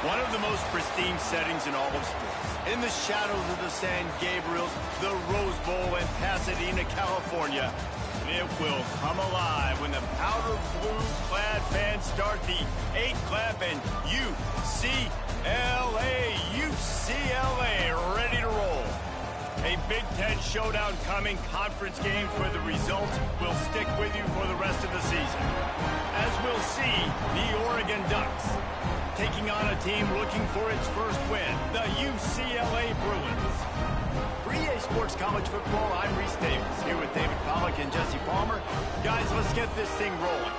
One of the most pristine settings in all of sports. In the shadows of the San Gabriels, the Rose Bowl in Pasadena, California. It will come alive when the powder blue-clad fans start the 8-clap and UCLA, ready to roll. A Big Ten showdown coming, conference games where the results will stick with you for the rest of the season. As we'll see, the Oregon Ducks taking on a team looking for its first win, the UCLA Bruins. For EA Sports College Football, I'm Reese Davis, here with David Pollack and Jesse Palmer. Guys, let's get this thing rolling.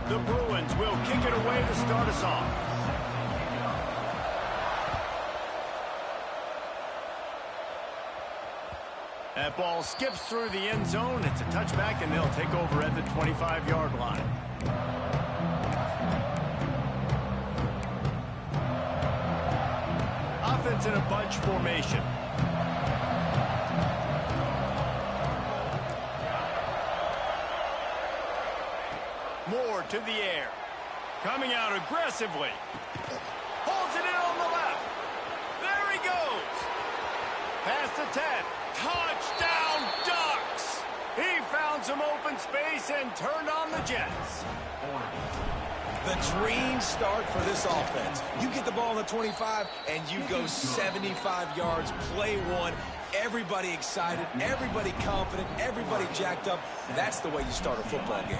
The Bruins will kick it away to start us off. That ball skips through the end zone. It's a touchback, and they'll take over at the 25-yard line. Offense in a bunch formation. Moore to the air. Coming out aggressively. Holds it in on the left. There he goes. Past the 10. Touchdown, Ducks! He found some open space and turned on the Jets. The dream start for this offense. You get the ball on the 25, and you go 75 yards, play one. Everybody excited, everybody confident, everybody jacked up. That's the way you start a football game.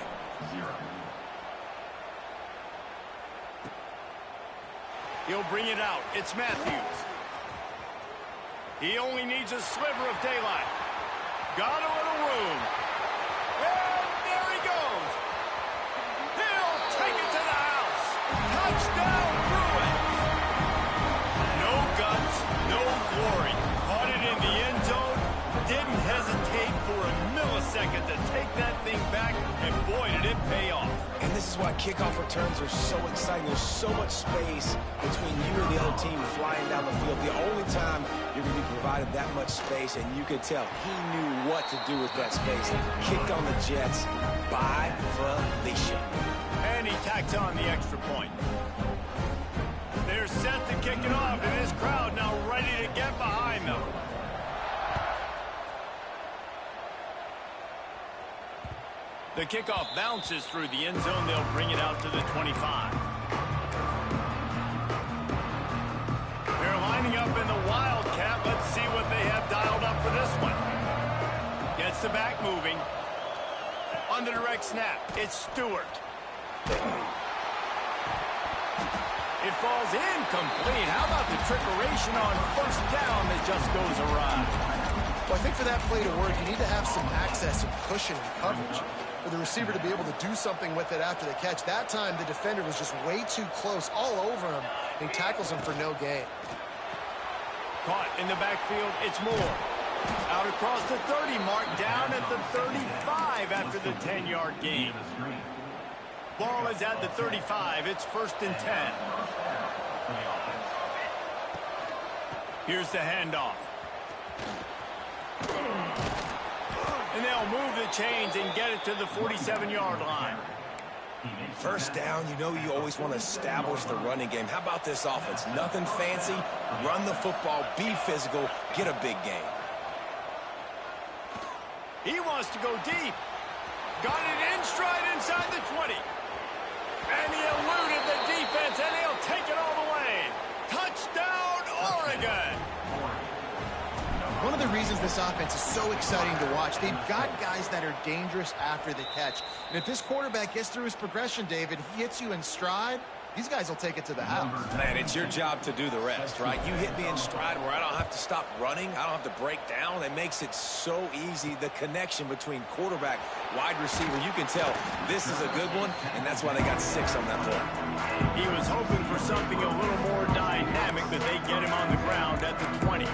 He'll bring it out. It's Matthews. He only needs a sliver of daylight. Got a little room. And there he goes. He'll take it to the house. Touchdown, Bruins. No guts, no glory. Caught it in the end zone. Didn't hesitate for a millisecond to take that thing back, and boy, did it pay off. And this is why kickoff returns are so exciting. There's so much space between you and the other team flying down the field. The only time you're going to be provided that much space, and you could tell he knew what to do with that space. Kicked on the Jets by Felicia. And he tacks on the extra point. They're set to kick it off, and this crowd now ready to get behind them. The kickoff bounces through the end zone. They'll bring it out to the 25. They're lining up in the Wildcat. Let's see what they have dialed up for this one. Gets the back moving. On the direct snap, it's Stewart. It falls incomplete. How about the trickeration on first down that just goes awry? Well, I think for that play to work, you need to have some access and cushion and coverage for the receiver to be able to do something with it after the catch. That time, the defender was just way too close, all over him, and he tackles him for no gain. Caught in the backfield, it's Moore. Out across the 30 mark, down at the 35 after the 10-yard gain. Ball is at the 35. It's 1st and 10. Here's the handoff. And they'll move the chains and get it to the 47-yard line. First down, you know you always want to establish the running game. How about this offense? Nothing fancy. Run the football, be physical, get a big gain. He wants to go deep. Got it in stride inside the 20. And he eluded the defense, and he'll take it all the way. Touchdown, Oregon! One of the reasons this offense is so exciting to watch, they've got guys that are dangerous after the catch. And if this quarterback gets through his progression, David, he hits you in stride, these guys will take it to the house. Man, it's your job to do the rest, right? You hit me in stride where I don't have to stop running. I don't have to break down. It makes it so easy, the connection between quarterback, wide receiver. You can tell this is a good one, and that's why they got 6 on that play. He was hoping for something a little more dynamic, but they get him on the ground at the 20.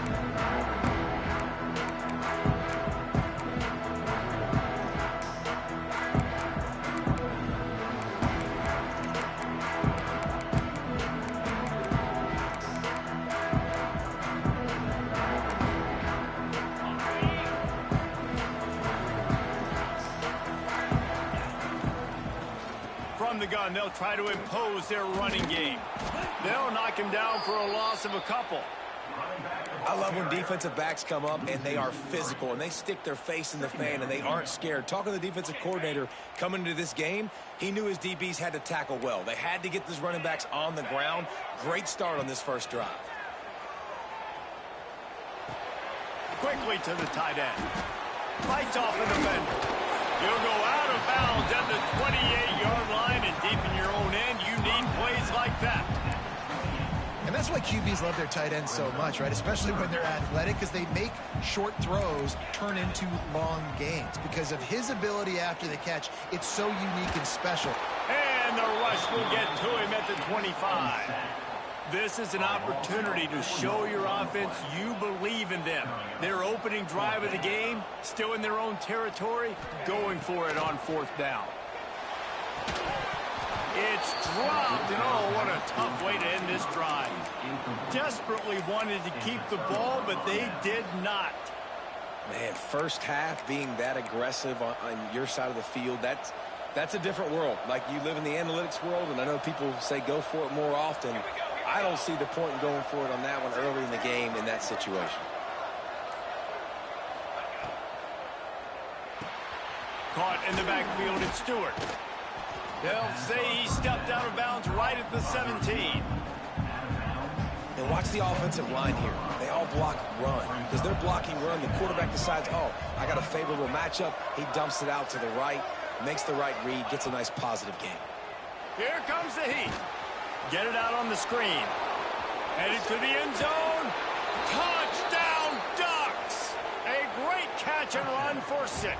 the gun, they'll try to impose their running game. They'll knock him down for a loss of a couple. I love when defensive backs come up and they are physical and they stick their face in the fan and they aren't scared. Talking to the defensive coordinator coming into this game, he knew his DBs had to tackle well. They had to get these running backs on the ground. Great start on this first drive. Quickly to the tight end. Fights off an defender. He'll go out of bounds at the 28-yard line, and deep in your own end, you need plays like that. And that's why QBs love their tight ends so much, right? Especially when they're athletic, because they make short throws turn into long gains. Because of his ability after the catch, it's so unique and special. And the rush will get to him at the 25. This is an opportunity to show your offense you believe in them. Their opening drive of the game, still in their own territory, going for it on fourth down. It's dropped, and oh, what a tough way to end this drive. Desperately wanted to keep the ball, but they did not. Man, first half being that aggressive on your side of the field, that's a different world. Like, you live in the analytics world, and I know people say go for it more often. I don't see the point in going for it on that one early in the game in that situation. Caught in the backfield, it's Stewart. They'll say he stepped out of bounds right at the 17. And watch the offensive line here. They all block run. Because they're blocking run, the quarterback decides, oh, I got a favorable matchup. He dumps it out to the right, makes the right read, gets a nice positive game. Here comes the heat. Get it out on the screen. Headed to the end zone. Touchdown, Ducks! A great catch and run for 6.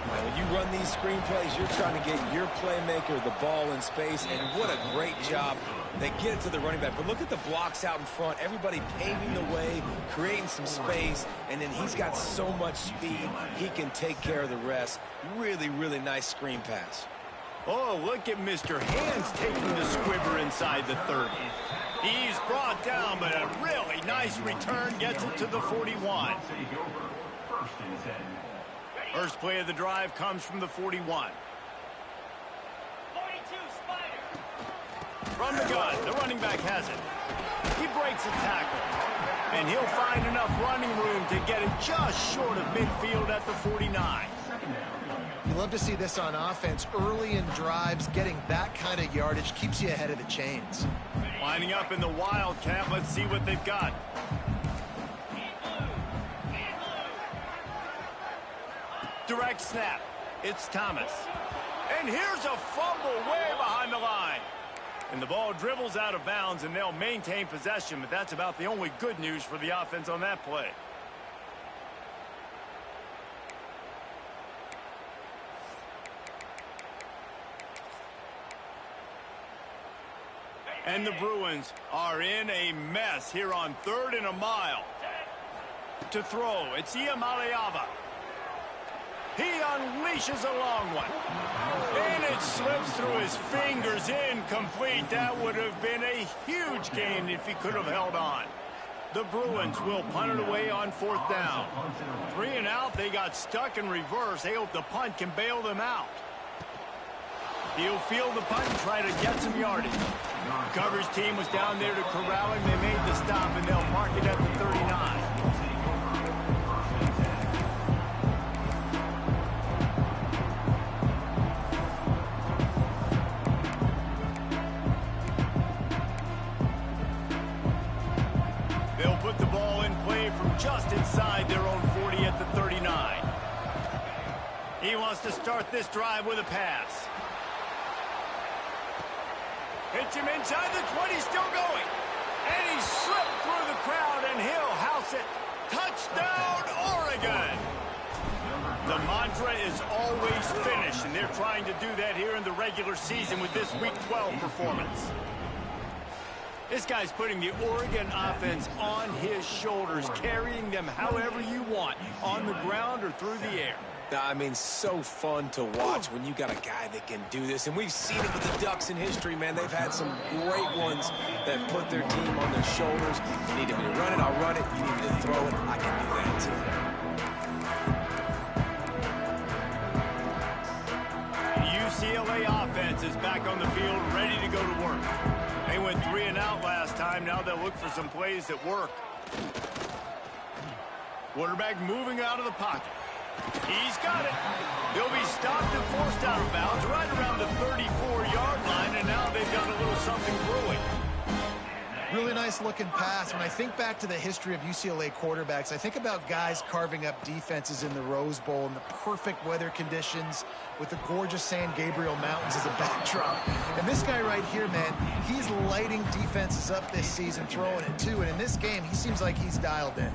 Now, when you run these screen plays, you're trying to get your playmaker the ball in space, and what a great job. They get it to the running back. But look at the blocks out in front. Everybody paving the way, creating some space, and then he's got so much speed, he can take care of the rest. Really, really nice screen pass. Oh, look at Mr. Hands taking the squibber inside the 30. He's brought down, but a really nice return gets it to the 41. First play of the drive comes from the 41. From the gun, the running back has it. He breaks a tackle, and he'll find enough running room to get it just short of midfield at the 49. You love to see this on offense. Early in drives, getting that kind of yardage keeps you ahead of the chains. Lining up in the Wildcat, let's see what they've got. Direct snap. It's Thomas. And here's a fumble way behind the line. And the ball dribbles out of bounds, and they'll maintain possession, but that's about the only good news for the offense on that play. And the Bruins are in a mess here on 3rd and a mile. To throw, it's Iamaleava. He unleashes a long one. And it slips through his fingers, incomplete. That would have been a huge gain if he could have held on. The Bruins will punt it away on 4th down. 3 and out, they got stuck in reverse. They hope the punt can bail them out. He'll field the punt and try to get some yardage. Coverage team was down there to corral him. They made the stop, and they'll mark it at the 39. They'll put the ball in play from just inside their own 40 at the 39. He wants to start this drive with a pass. Hits him inside the 20, still going. And he slipped through the crowd, and he'll house it. Touchdown, Oregon! The mantra is always finish, and they're trying to do that here in the regular season with this Week 12 performance. This guy's putting the Oregon offense on his shoulders, carrying them however you want, on the ground or through the air. I mean, so fun to watch when you got a guy that can do this. And we've seen it with the Ducks in history, man. They've had some great ones that put their team on their shoulders. You need me to run it, I'll run it. You need me to throw it, I can do that too. UCLA big-play offense is back on the field, ready to go to work. They went 3 and out last time. Now they'll look for some plays that work. Quarterback moving out of the pocket. He's got it. He'll be stopped and forced out of bounds right around the 34-yard line, and now they've got a little something brewing. Really nice looking pass. When I think back to the history of UCLA quarterbacks, I think about guys carving up defenses in the Rose Bowl in the perfect weather conditions with the gorgeous San Gabriel Mountains as a backdrop. And this guy right here, man, he's lighting defenses up this season, throwing it too. And in this game, he seems like he's dialed in.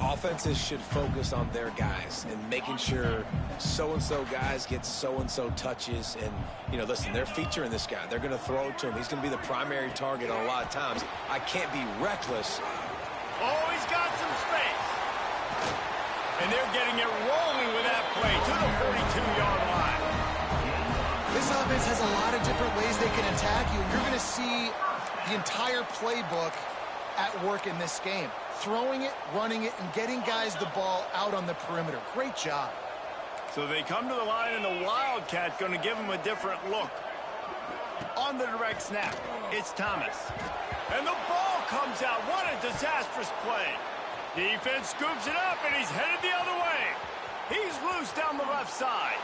Offenses should focus on their guys and making sure so-and-so guys get so-and-so touches. And, you know, listen, they're featuring this guy. They're going to throw it to him. He's going to be the primary target on a lot of times. I can't be reckless. Oh, he's got some space. And they're getting it rolling with that play to the 42-yard line. This offense has a lot of different ways they can attack you, and you're going to see the entire playbook at work in this game. Throwing it, running it, and getting guys the ball out on the perimeter. Great job. So they come to the line, and the Wildcat going to give them a different look. On the direct snap, it's Thomas. And the ball comes out. What a disastrous play. Defense scoops it up, and he's headed the other way. He's loose down the left side.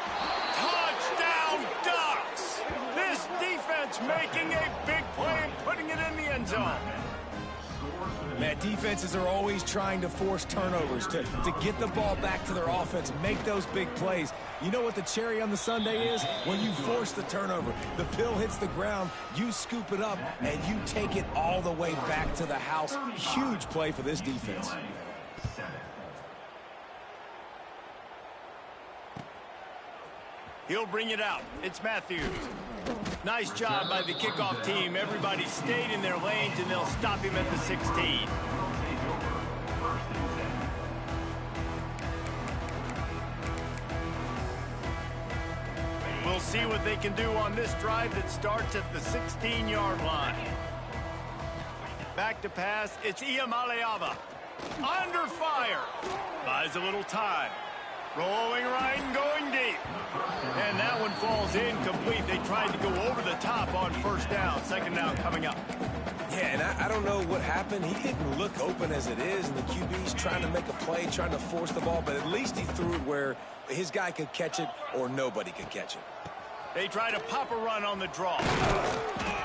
Touchdown, Ducks! This defense making a big play and putting it in the end zone. Man, defenses are always trying to force turnovers to get the ball back to their offense, make those big plays. You know what the cherry on the sundae is? When you force the turnover, the pill hits the ground, you scoop it up, and you take it all the way back to the house. Huge play for this defense. He'll bring it out. It's Matthews. Nice job by the kickoff team. Everybody stayed in their lanes, and they'll stop him at the 16. We'll see what they can do on this drive that starts at the 16-yard line. Back to pass. It's Iamaleava. Under fire. Buys a little time. Rolling right and going deep. And that one falls incomplete. They tried to go over the top on first down. Second down coming up. Yeah, and I don't know what happened. He didn't look open as it is, and the QB's trying to make a play, trying to force the ball, but at least he threw it where his guy could catch it or nobody could catch it. They try to pop a run on the draw.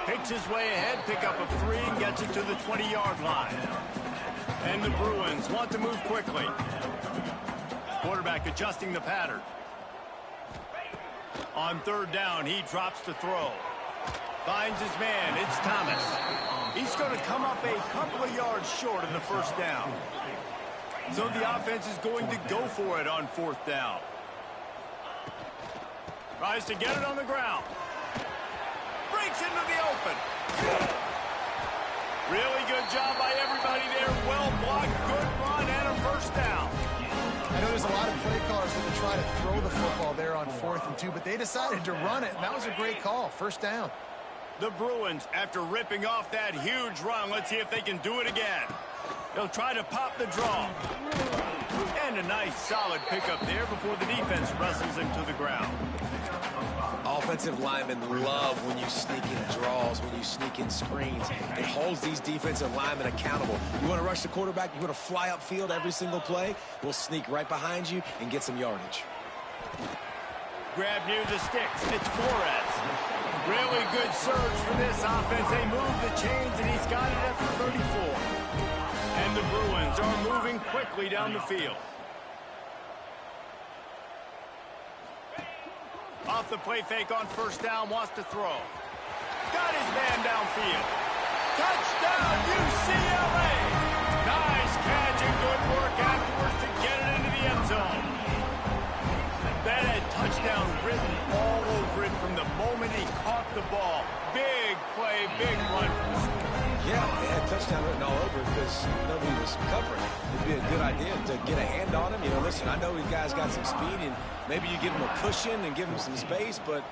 Picks his way ahead, pick up a 3, and gets it to the 20-yard line. And the Bruins want to move quickly. Quarterback adjusting the pattern. On third down, he drops the throw. Finds his man. It's Thomas. He's going to come up a couple of yards short of the first down. So the offense is going to go for it on fourth down. Tries to get it on the ground. Breaks into the open. Really good job by everybody there. Well blocked, good run, and a first down. I know there's a lot of play callers that would try to throw the football there on 4th and 2, but they decided to run it, and that was a great call. First down. The Bruins, after ripping off that huge run, let's see if they can do it again. They'll try to pop the draw. And a nice, solid pickup there before the defense wrestles him to the ground. Offensive linemen love when you sneak in draws, when you sneak in screens. It holds these defensive linemen accountable. You want to rush the quarterback, you want to fly upfield every single play, we'll sneak right behind you and get some yardage. Grab near the sticks. It's Flores. Really good surge for this offense. They move the chains, and he's got it at the 34. And the Bruins are moving quickly down the field. Off the play fake on first down, wants to throw. Got his man downfield. Touchdown, UCLA! Nice catch and good work afterwards to get it into the end zone. That had touchdown written all over it from the moment he caught the ball. Big play, big run from the score. Yeah, they had touchdown written all over because nobody was covering. It'd be a good idea to get a hand on him. You know, listen, I know these guys got some speed, and maybe you give them a cushion and give them some space, but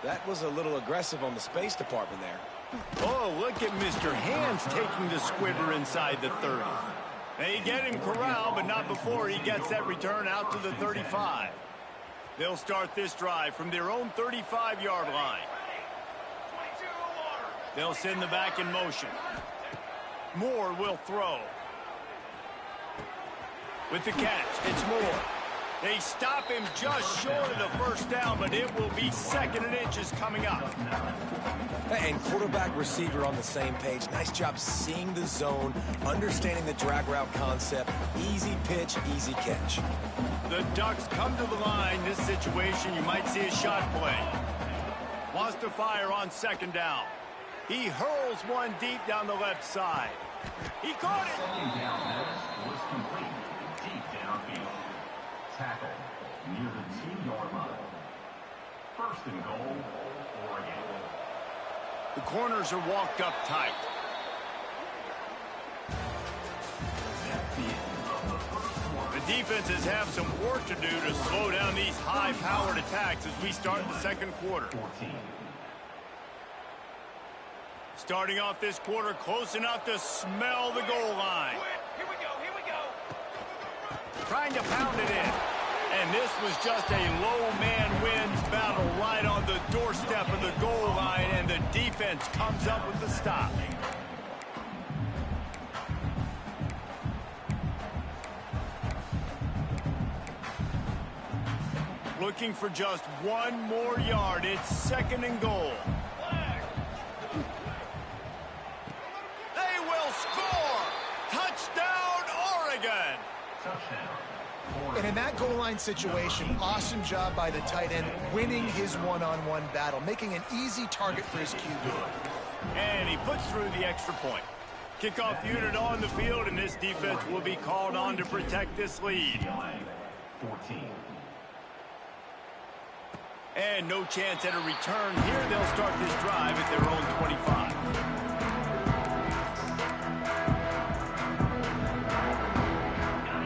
that was a little aggressive on the space department there. Oh, look at Mr. Hands taking the squibber inside the 30. They get him corralled, but not before he gets that return out to the 35. They'll start this drive from their own 35-yard line. They'll send the back in motion. Moore will throw. With the catch, it's Moore. They stop him just short of the first down, but it will be 2nd and inches coming up. And quarterback, receiver on the same page. Nice job seeing the zone, understanding the drag route concept. Easy pitch, easy catch. The Ducks come to the line. This situation, you might see a shot play. Wants to fire on 2nd down. He hurls one deep down the left side. He caught it. Second down pass was complete. Deep downfield. Tackle near the 2-yard line. 1st and goal, Oregon. The corners are walked up tight. The defenses have some work to do to slow down these high-powered attacks as we start the 2nd quarter. 14. Starting off this quarter close enough to smell the goal line. Here we go. Trying to pound it in. And this was just a low man wins battle right on the doorstep of the goal line, and the defense comes up with the stop. Looking for just one more yard. It's 2nd and goal. They will score! Touchdown, Oregon! Touchdown. And in that goal line situation, awesome job by the tight end, winning his one-on-one battle, making an easy target for his QB. And he puts through the extra point. Kickoff unit on the field, and this defense will be called on to protect this lead. 14. And no chance at a return here. They'll start this drive at their own 25.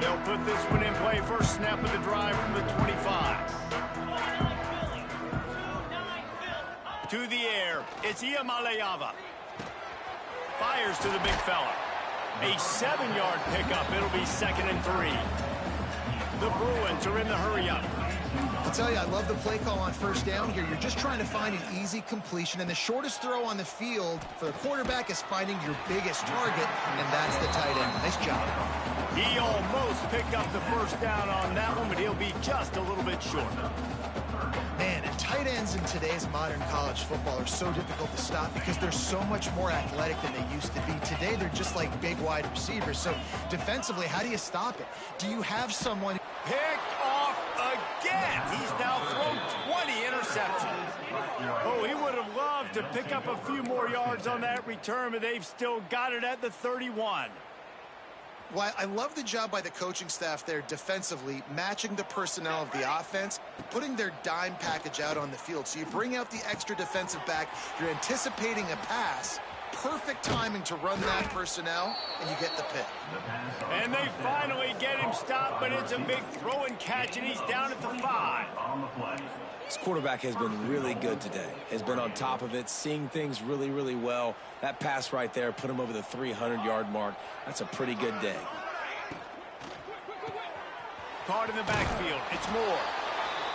They'll put this one in play. First snap of the drive from the 25. To the air, it's Iamaleava. Fires to the big fella. A 7-yard pickup. It'll be 2nd and 3. The Bruins are in the hurry-up. I'll tell you, I love the play call on 1st down here. You're just trying to find an easy completion, and the shortest throw on the field for the quarterback is finding your biggest target, and that's the tight end. Nice job. He almost picked up the first down on that one, but he'll be just a little bit short. Man, and tight ends in today's modern college football are so difficult to stop because they're so much more athletic than they used to be. Today, they're just like big wide receivers. So defensively, how do you stop it? Do you have someone... Picked off again. He's now thrown 20 interceptions. Oh, he would have loved to pick up a few more yards on that return, but they've still got it at the 31. Well, I love the job by the coaching staff there defensively, matching the personnel of the offense, putting their dime package out on the field. So you bring out the extra defensive back, you're anticipating a pass, perfect timing to run that personnel, and you get the pick. And they finally get him stopped, but it's a big throw and catch, and he's down at the 5. This quarterback has been really good today. Has been on top of it, seeing things really, really well. That pass right there put him over the 300-yard mark. That's a pretty good day. Caught in the backfield. It's Moore.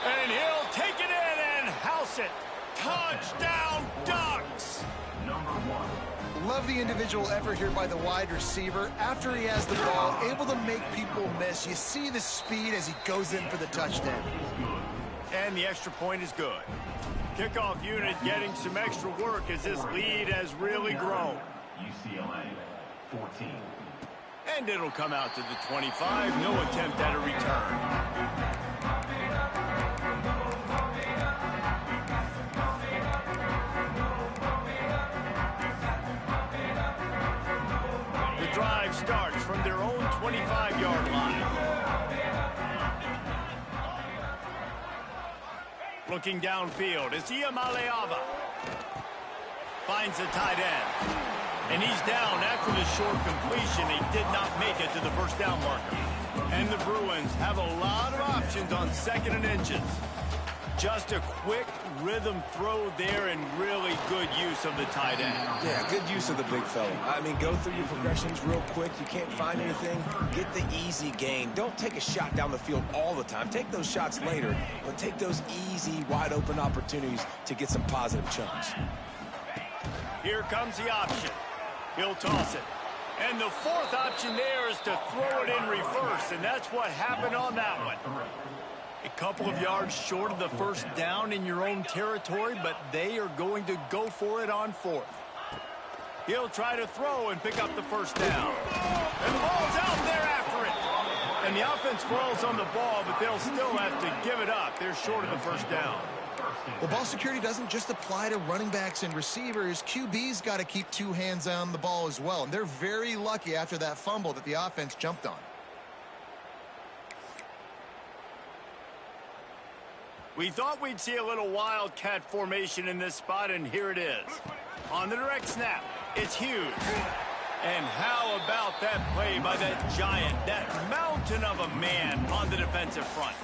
And he'll take it in and house it. Touchdown, Ducks! Number 1. Love the individual effort here by the wide receiver. After he has the ball, able to make people miss. You see the speed as he goes in for the touchdown. And the extra point is good. Kickoff unit getting some extra work as this lead has really grown. UCLA, 14. And it'll come out to the 25. No attempt at a return. The drive starts from their own 25-yard line. Looking downfield, it's Iamaleava. Finds the tight end. And he's down after the short completion. He did not make it to the first down marker. And the Bruins have a lot of options on 2nd and inches. Just a quick rhythm throw there and really good use of the tight end. Yeah, good use of the big fella. I mean, go through your progressions real quick. You can't find anything. Get the easy gain. Don't take a shot down the field all the time. Take those shots later, but take those easy, wide-open opportunities to get some positive chunks. Here comes the option. He'll toss it. And the fourth option there is to throw it in reverse, and that's what happened on that one. A couple of yards short of the first down in your own territory, but they are going to go for it on fourth. He'll try to throw and pick up the first down. And the ball's out there after it. And the offense falls on the ball, but they'll still have to give it up. They're short of the first down. Well, ball security doesn't just apply to running backs and receivers. QB's got to keep two hands on the ball as well. And they're very lucky after that fumble that the offense jumped on. We thought we'd see a little wildcat formation in this spot, and here it is. On the direct snap, it's Hughes. And how about that play by that giant, that mountain of a man on the defensive front?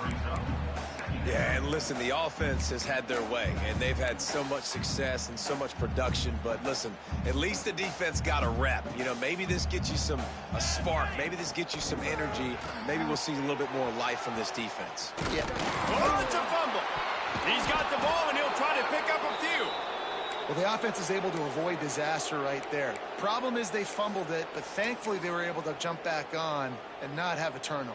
Yeah, and listen, the offense has had their way, and they've had so much success and so much production. But listen, at least the defense got a rep. You know, maybe this gets you a spark. Maybe this gets you some energy. Maybe we'll see a little bit more life from this defense. Yeah. Oh, it's a fumble. He's got the ball, and he'll try to pick up a few. Well, the offense is able to avoid disaster right there. Problem is they fumbled it, but thankfully they were able to jump back on and not have a turnover.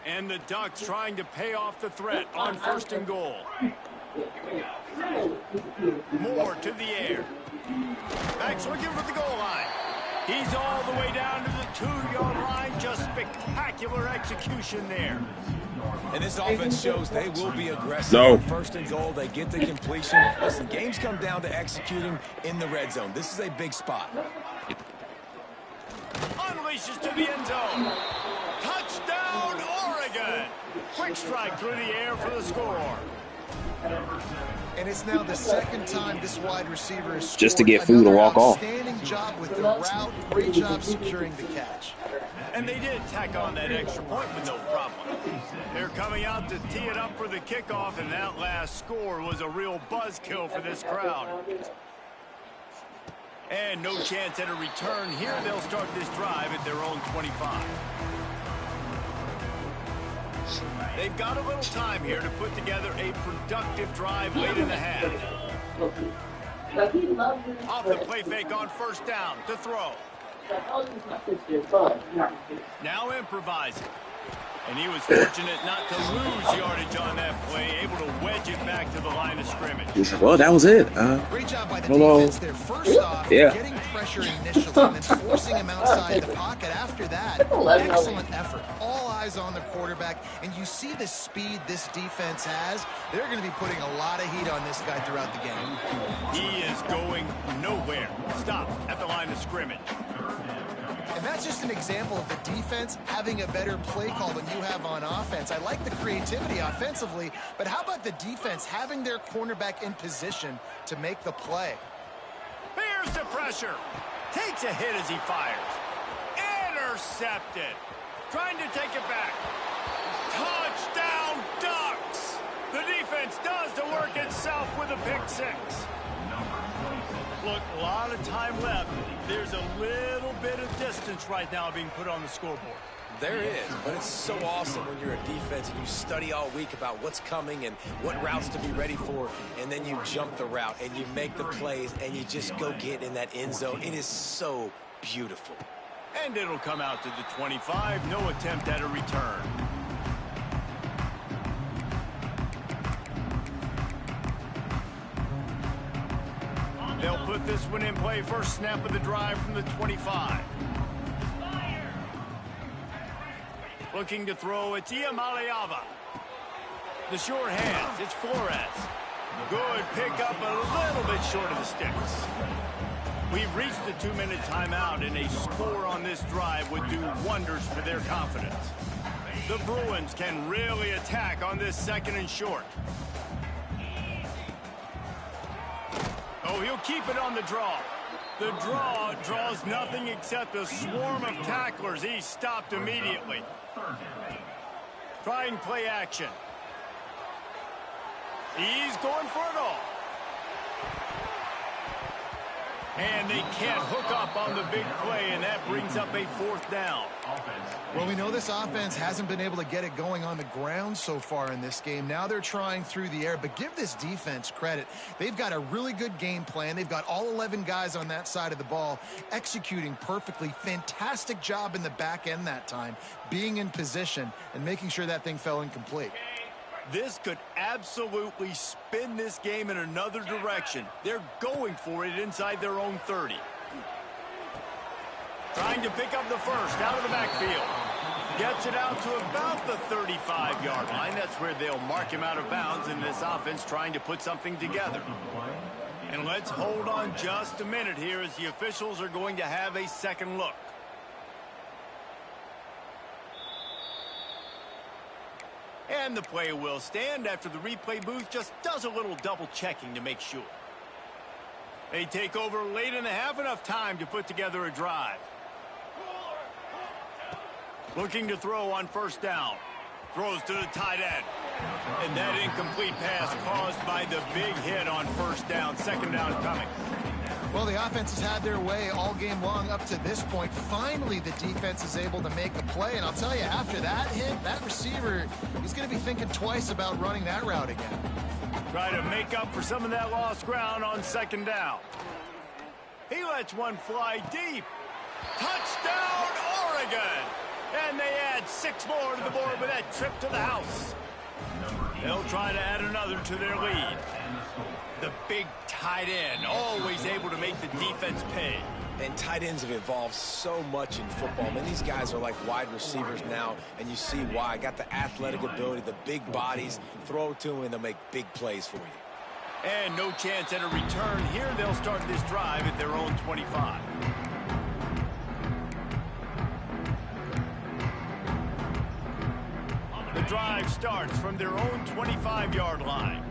And the Ducks trying to pay off the threat on first and goal. Moore to the air. Back's looking for the goal line. He's all the way down to the 2-yard line. Just spectacular execution there. And this offense shows they will be aggressive. No. First and goal, they get the completion. Listen, games come down to executing in the red zone. This is a big spot. Unleashes to the end zone. Touchdown, Oregon. Quick strike through the air for the score. And it's now the second time this wide receiver has scored. Just to get food and walk off. Outstanding job with the route. Great job securing the catch. And they did tack on that extra point with no problem. They're coming out to tee it up for the kickoff, and that last score was a real buzzkill for this crowd. And no chance at a return here. They'll start this drive at their own 25. They've got a little time here to put together a productive drive late in the half. Off the play fake on first down to throw. Now improvising. And he was fortunate not to lose yardage on that play, able to wedge it back to the line of scrimmage. Well, that was it. Great job by the hello. defense there. First off, getting pressure initially and then forcing him outside the pocket after that. Excellent effort. All eyes on the quarterback. And you see the speed this defense has. They're going to be putting a lot of heat on this guy throughout the game. He is going nowhere. Stop at the line of scrimmage. And that's just an example of the defense having a better play call than you have on offense. I like the creativity offensively, but how about the defense having their cornerback in position to make the play? Here's the pressure. Takes a hit as he fires. Intercepted. Trying to take it back. Touchdown, Ducks. The defense does the work itself with a pick six. Look, a lot of time left. There's a little bit of distance right now being put on the scoreboard. There is, but it's so awesome when you're a defense and you study all week about what's coming and what routes to be ready for, and then you jump the route and you make the plays and you just go get in that end zone. It is so beautiful. And it'll come out to the 25. No attempt at a return. They'll put this one in play. First snap of the drive from the 25. Looking to throw, it's Iamaleava. The short hands, it's Flores. Good pickup, a little bit short of the sticks. We've reached the 2-minute timeout, and a score on this drive would do wonders for their confidence. The Bruins can really attack on this second and short. Oh, he'll keep it on the draw. The draw draws nothing except a swarm of tacklers. He's stopped immediately. Trying play action. He's going for it all. And they can't hook up on the big play, and that brings up a 4th down. Well, we know this offense hasn't been able to get it going on the ground so far in this game. Now they're trying through the air, but give this defense credit. They've got a really good game plan. They've got all 11 guys on that side of the ball executing perfectly. Fantastic job in the back end that time, being in position and making sure that thing fell incomplete. This could absolutely spin this game in another direction. They're going for it inside their own 30. Trying to pick up the first out of the backfield. Gets it out to about the 35-yard line. That's where they'll mark him out of bounds in this offense trying to put something together. And let's hold on just a minute here as the officials are going to have a second look. And the play will stand after the replay booth just does a little double checking to make sure. They take over late in the half, enough time to put together a drive. Looking to throw on first down. Throws to the tight end. And that incomplete pass caused by the big hit on first down. 2nd down coming. Well, the offense has had their way all game long up to this point. Finally, the defense is able to make a play. And I'll tell you, after that hit, that receiver, he's going to be thinking twice about running that route again. Try to make up for some of that lost ground on 2nd down. He lets one fly deep. Touchdown, Oregon! And they add 6 more to the board with that trip to the house. They'll try to add another to their lead. The big tight end, always able to make the defense pay. And tight ends have evolved so much in football. Man, these guys are like wide receivers now, and you see why. Got the athletic ability, the big bodies. Throw it to them, and they'll make big plays for you. And no chance at a return here. They'll start this drive at their own 25. The drive starts from their own 25-yard line.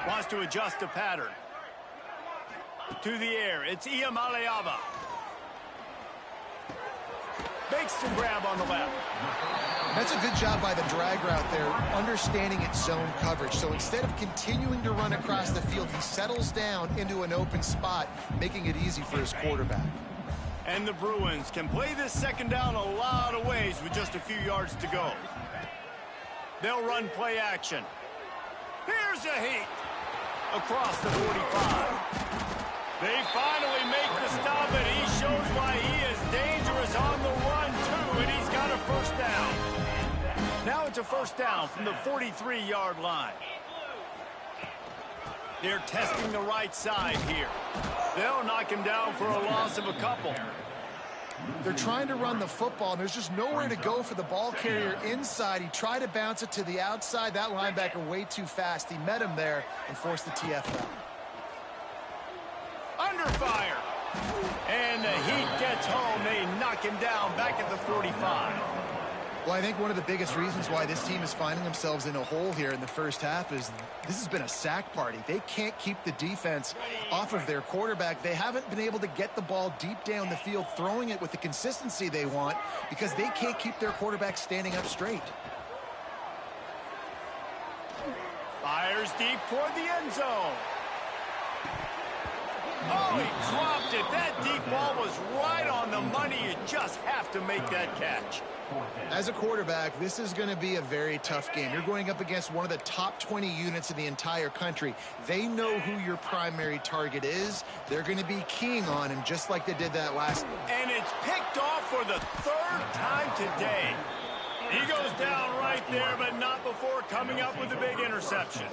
Wants to adjust the pattern. To the air, it's Iamaleava. Makes the grab on the left. That's a good job by the drag route there, understanding its zone coverage. So instead of continuing to run across the field, he settles down into an open spot, making it easy for his quarterback. And the Bruins can play this 2nd down a lot of ways with just a few yards to go. They'll run play action. Here's a heat across the 45. They finally make the stop, and he shows why he is dangerous on the run, too, and he's got a 1st down. Now it's a 1st down from the 43-yard line. They're testing the right side here. They'll knock him down for a loss of a couple. They're trying to run the football, and there's just nowhere to go for the ball carrier inside. He tried to bounce it to the outside. That linebacker way too fast. He met him there and forced the TFL. Under fire. And the Heat gets home. They knock him down back at the 45. Well, I think one of the biggest reasons why this team is finding themselves in a hole here in the first half is this has been a sack party. They can't keep the defense off of their quarterback. They haven't been able to get the ball deep down the field, throwing it with the consistency they want because they can't keep their quarterback standing up straight. Fires deep toward the end zone. Oh, he dropped it. That deep ball was right on the money. You just have to make that catch. As a quarterback, this is going to be a very tough game. You're going up against one of the top 20 units in the entire country. They know who your primary target is. They're going to be keying on him just like they did that last game. And it's picked off for the 3rd time today. He goes down right there, but not before coming up with a big interception.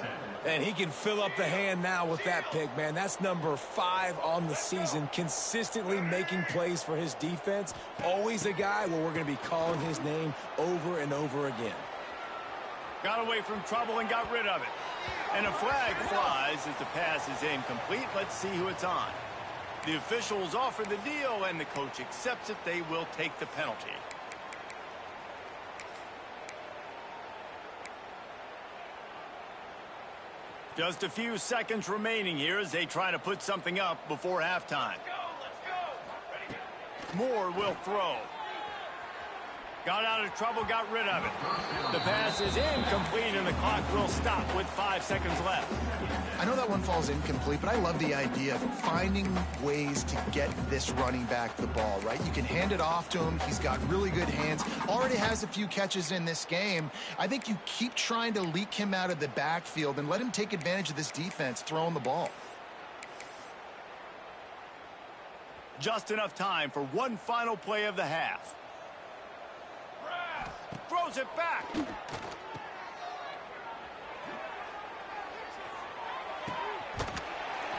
And he can fill up the hand now with that pick, man. That's number 5 on the season, consistently making plays for his defense. Always a guy where we're going to be calling his name over and over again. Got away from trouble and got rid of it. And a flag flies as the pass is incomplete. Let's see who it's on. The officials offer the deal, and the coach accepts it. They will take the penalty. Just a few seconds remaining here as they try to put something up before halftime. Moore will throw. Got out of trouble, got rid of it. The pass is incomplete, and the clock will stop with 5 seconds left. I know that one falls incomplete, but I love the idea of finding ways to get this running back the ball, right? You can hand it off to him. He's got really good hands. Already has a few catches in this game. I think you keep trying to leak him out of the backfield and let him take advantage of this defense throwing the ball. Just enough time for one final play of the half. Throws it back.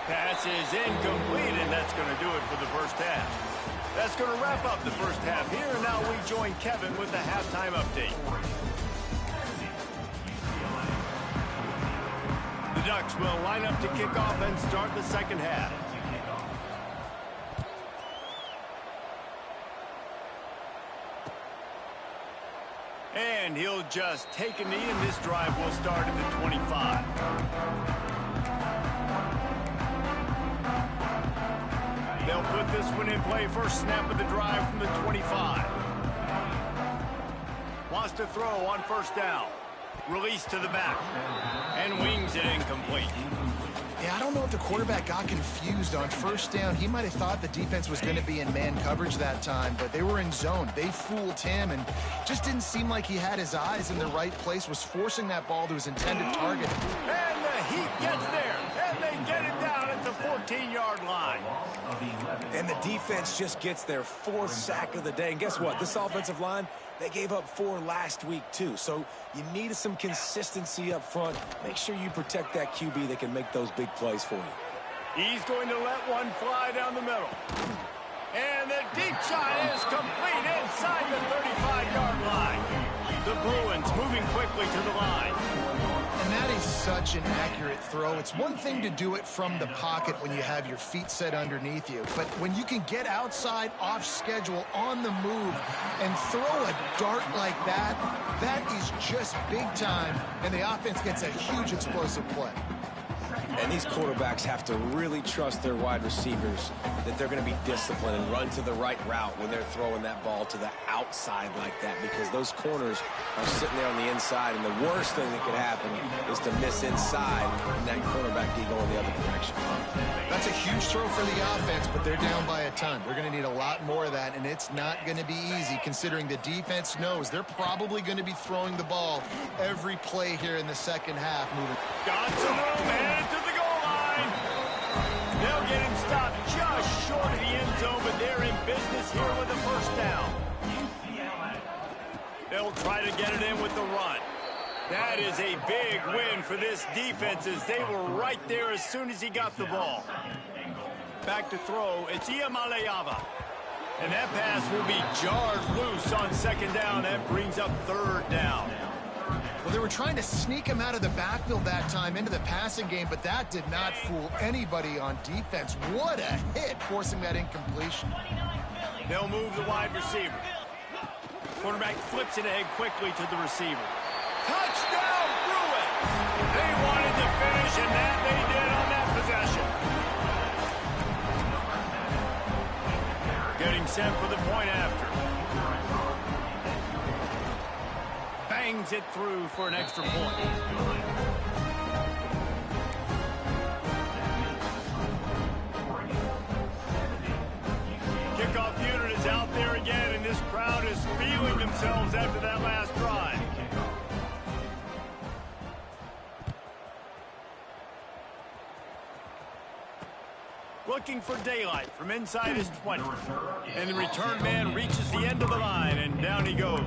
Pass is incomplete, and that's going to do it for the first half. That's going to wrap up the first half here, and now we join Kevin with the halftime update. The Ducks will line up to kick off and start the second half. And he'll just take a knee, and this drive will start at the 25. They'll put this one in play. First snap of the drive from the 25. Wants to throw on first down. Release to the back. And wings it incomplete. Yeah, I don't know if the quarterback got confused on first down. He might have thought the defense was going to be in man coverage that time, but they were in zone. They fooled him and just didn't seem like he had his eyes in the right place, was forcing that ball to his intended target. And the Heat gets there, and they get it down at the 14-yard line. And the defense just gets their 4th sack of the day. And guess what? This offensive line, they gave up 4 last week, too. So you need some consistency up front. Make sure you protect that QB that can make those big plays for you. He's going to let one fly down the middle. And the deep shot is complete inside the 35-yard line. The Bruins moving quickly to the line. And that is such an accurate throw. It's one thing to do it from the pocket when you have your feet set underneath you, but when you can get outside, off schedule, on the move, and throw a dart like that, that is just big time, and the offense gets a huge explosive play. And these quarterbacks have to really trust their wide receivers that they're going to be disciplined and run to the right route when they're throwing that ball to the outside like that, because those corners are sitting there on the inside, and the worst thing that could happen is to miss inside and that quarterback be going the other direction. That's a huge throw for the offense, but they're down by a ton. They're going to need a lot more of that, and it's not going to be easy considering the defense knows they're probably going to be throwing the ball every play here in the second half. Got some room, headed to the goal line. They'll get him stopped just short of the end zone, but they're in business here with a first down. They'll try to get it in with the run. That is a big win for this defense, as they were right there as soon as he got the ball. Back to throw, it's Iamaleava. And that pass will be jarred loose on second down. That brings up third down. Well, they were trying to sneak him out of the backfield that time into the passing game, but that did not fool anybody on defense. What a hit, forcing that incompletion. They'll move the wide receiver. Quarterback flips it ahead quickly to the receiver. Touchdown, Bruins! They wanted to finish, and that they did on that possession. Getting set for the point after. Bangs it through for an extra point. Kickoff unit is out there again, and this crowd is feeling themselves after that last drive. Looking for daylight from inside his 20. And the return man reaches the end of the line, and down he goes.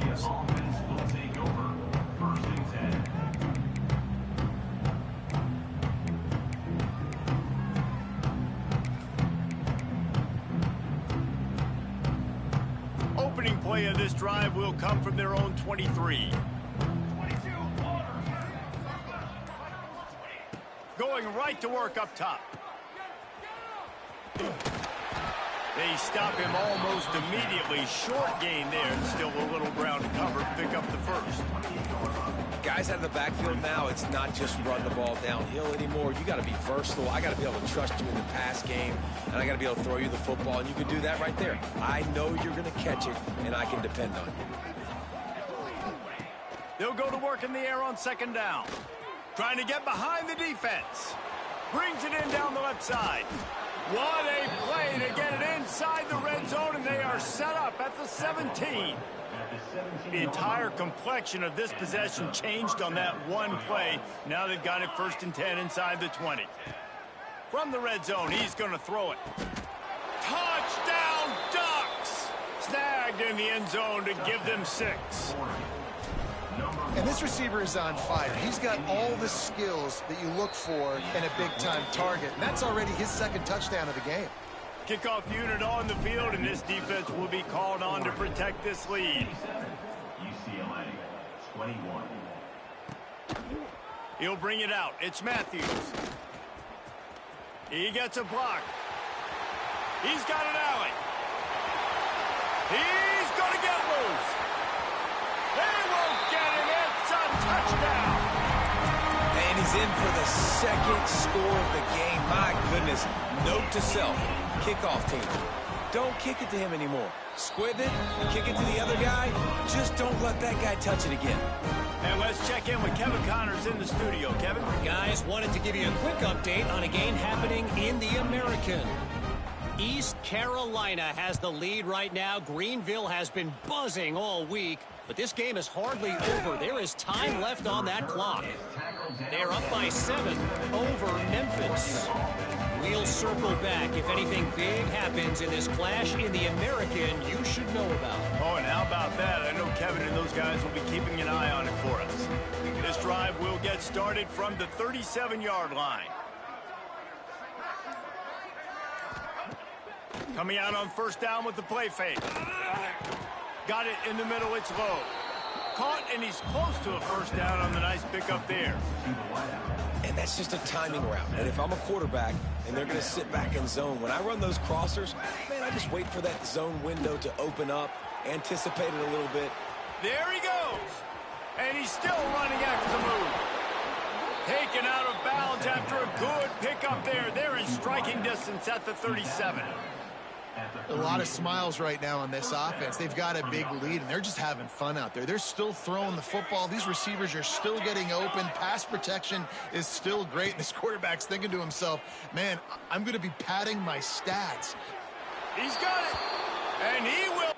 Opening play of this drive will come from their own 23. Going right to work up top. They stop him almost immediately. Short gain there, and still a little ground to cover. Pick up the first. Guys out of the backfield now, it's not just run the ball downhill anymore. You got to be versatile. I got to be able to trust you in the pass game, and I got to be able to throw you the football, and you can do that right there. I know you're going to catch it, and I can depend on you. They'll go to work in the air on second down. Trying to get behind the defense. Brings it in down the left side. What a play to get it inside the red zone, and they are set up at the 17. The entire complexion of this possession changed on that one play. Now they've got it 1st and 10 inside the 20. From the red zone, he's going to throw it. Touchdown, Ducks! Snagged in the end zone to give them 6. And this receiver is on fire. He's got all the skills that you look for in a big-time target. And that's already his 2nd touchdown of the game. Kickoff unit on the field, and this defense will be called on to protect this lead. UCLA, 21. He'll bring it out. It's Matthews. He gets a block. He's got an alley. He's going to get loose. They won't get it. It's a touchdown. And he's in for the 2nd score of the game. My goodness. Note to self. Kickoff team. Don't kick it to him anymore. Squib it, kick it to the other guy. Just don't let that guy touch it again. And let's check in with Kevin Connors in the studio. Kevin? Guys, wanted to give you a quick update on a game happening in the American. East Carolina has the lead right now. Greenville has been buzzing all week, but this game is hardly over. There is time left on that clock. They're up by 7 over Memphis. We'll circle back. If anything big happens in this clash in the American, you should know about. Oh, and how about that? I know Kevin and those guys will be keeping an eye on it for us. This drive will get started from the 37-yard line. Coming out on 1st down with the play fake. Got it in the middle. It's low. Caught, and he's close to a 1st down on the nice pickup there. And that's just a timing route. And if I'm a quarterback and they're going to sit back in zone, when I run those crossers, man, I just wait for that zone window to open up, anticipate it a little bit. There he goes. And he's still running after the move. Taken out of bounds after a good pickup there. They're in striking distance at the 37. A lot of smiles right now on this offense. They've got a big lead, and they're just having fun out there. They're still throwing the football. These receivers are still getting open. Pass protection is still great. This quarterback's thinking to himself, man, I'm going to be padding my stats. He's got it. And he will